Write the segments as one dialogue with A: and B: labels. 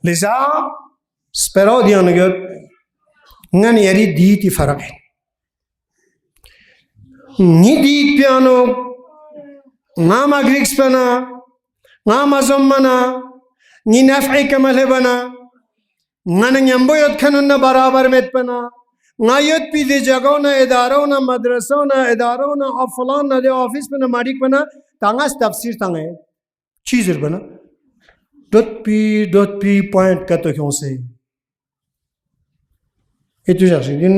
A: لذا سپرو دیانگت نگن یری دیتی فرق ہے نی دیت پیانو نام اگریکس پنا نام ازمنا نی نفعی کمله بنا نن یمبویت کنون برابر میت پنا نایت پی دی جگونا ادارونا مدرسونا ادارونا افلان نا دی آفیس پنا ماریک پنا تانگاس تفسیر تانگه چیزر بنا دوت پی پوینٹ کتو کیوں سے یہ تو شخصی دین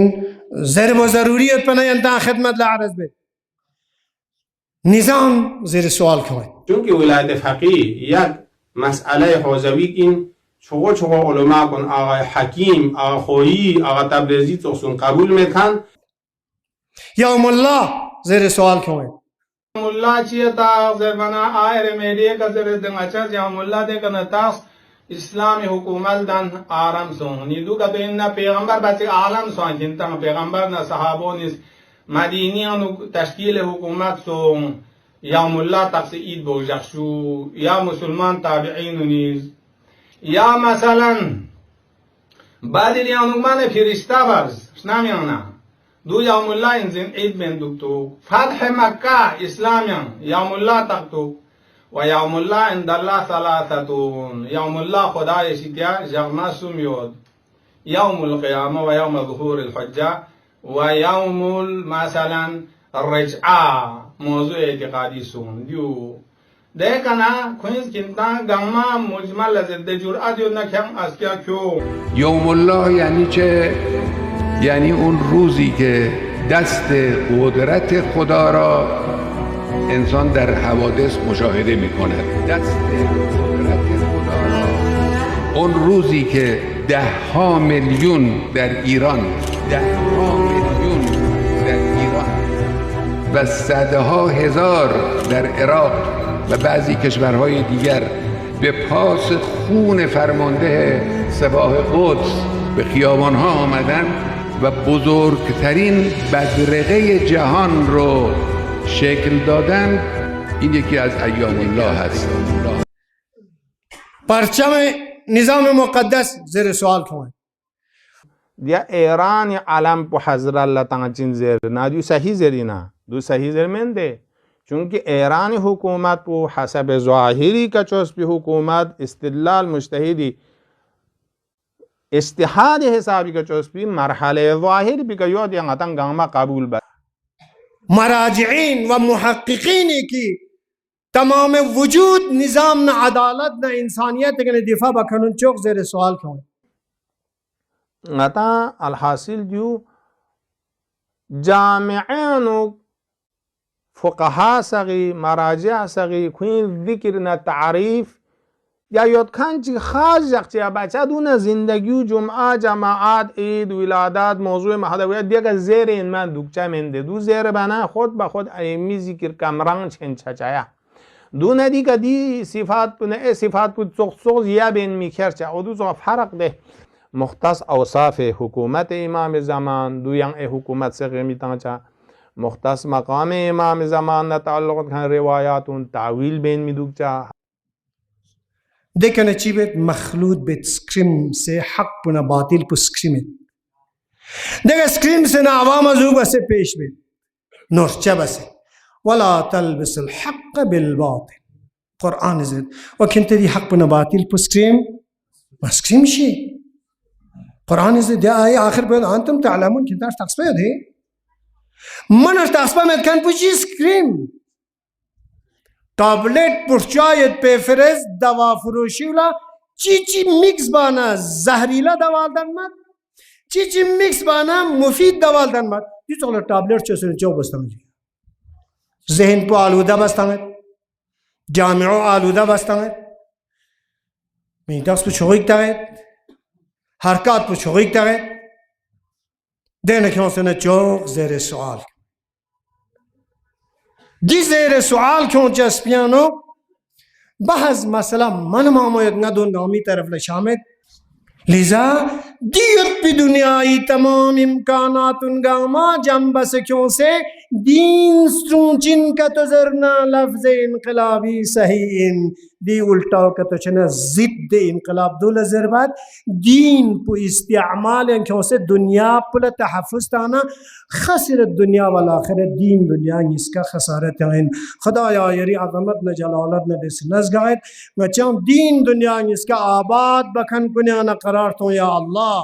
A: ضرب و ضروریت پنا ینتا خدمت لعرض بے نظام زیر سوال کیوں ہے
B: چونکہ ولایت فقیه یک مسئله حوزوی کن چوغو علماء کن آقا حکیم آقا خویی آقا تبریزی تخصون قبول میکن
A: یوم اللہ زیر سوال کیوں ہے
C: یوم اللہ چیئے تاغ زیر بنا آئر میڈیے کا زیر دنگا چاز یوم اللہ دے کنا تاغ اسلامی حکومت دن آرام سون نیدو کا تو انہا پیغمبر بچے عالم سون جنتا پیغمبر نا صحابوں نیس مدینیان تشکیل حکومت سون یوم اللہ تک سے عید بوجخشو یا مسلمان تابعین نیز یا مثلا بعد لیانومان فرشتہ برز شنامیانا دو یوم اللہ انزین عید بندکتو فتح مکہ اسلامیان یوم اللہ تکتو و یوم اللہ عند اللہ ثلاثتون یوم اللہ خدای شتیا جغما سمیود یوم القیامة و یوم ظهور الحجة و یوم مثلا الرجعة موضوع اعتقادی سون دیو دیکھنا کوئنس کنتا گما مجمل ضد جرأت یو نکم از کیا کیوں
D: یوم الله یعنی چه؟ یعنی اون روزی که دست قدرت خدا را انسان در حوادث مشاهده می کند دست قدرت خدا را اون روزی که 10 میلیون در ایران 10 میلیون در ایران و صدها هزار در عراق و بعضی کشورهای دیگر به پاس خون فرمانده سپاه قدس به خیابانها آمدن و بزرگترین بدرقه جهان رو شکل دادن این یکی از ایام الله هست
A: پرچم نظام مقدس زیر سوال کیوں ہے
C: دیا ایران علم پو حضر اللہ تنگا چین زیر نا دو صحیح زیری نا دو صحیح زیر من دے چونکہ ایران حکومت پو حسب ظاہری کا چوس پی حکومت استدلال مجتہدی استحاد حسابی کا چوس پی مرحلہ ظاہری پی کا یود یا غتن گاما قبول با
A: مراجعین و محققین کی تمام وجود نظام نہ عدالت نہ انسانیت کے دفاع بکنن چوک زیر سوال کیوں ہے
C: غتا الحاصل جو جامعین و فقہا سغی مراجع سغی کوین ذکر نہ تعریف یا یاد کن چی خاص جاک چی بچه دون زندگی و جمعه جماعت عید ولادت موضوع محدویت دیگه زیر این من دوکچه منده دو زیر بنا خود به خود ایمی ذکر کمران چین چچایا دو ندی که دی صفات پونه صفات پود سخصوص یا بین میکر چه او دو سخ فرق ده مختص اوصاف حکومت امام زمان دو ینگ حکومت سغی میتان چه مختص مقام امام زمان تعلق کن روایاتون تعویل بین میدوک چه
A: دیکھنا چی بیت مخلوط بیت سکریم سے حق پنا باطل پو سکریم دیکھا سکریم سے نا عوام ازو بسے پیش بیت نورچہ بسے ولا تلبس الحق بالباطل قرآن زید وکنت دی حق پنا باطل پو سکریم شی قرآن زید دیا آئی آخر بیت انتم تعلمون کنتاش تقصبه دی منش تقصبه میں کن پوچی سکریم تابلت پرچایت پیفرز دوا فروشیولا چی میکس بانا زهریلا دوال دنمد چی میکس بانا مفید دوال دنمد دی تو تابلت چسون چو بستانگی ذهن پو آلوده بستانگد جامعو آلوده بستانگد میداس پو چوغیک تاگد حرکات پو چوغیک تاگد دینه کنسونه چوغ زیر سوال دی زیر سوال کیوں چسپیانو بحث مسئلہ من مامویت ندون نامی طرف لشامت لذا دیت پی دنیای تمام امکانات انگاما جنب سے کیوں سے دین سترونچین که تو زرنا لفظ انقلابی صحیح این دی الٹاو که تو چنه ضد انقلاب دول زربات دین پو استعمال که اسے دنیا پل تحفظ تانا خسر الدنیا والآخرت دین دنیا اسکا خسارت ہیں خدایا یری عظمت نے جلالت نے دس نزگاید و چم دین دنیا اسکا آباد بکن کنیانا قرار تو یا اللہ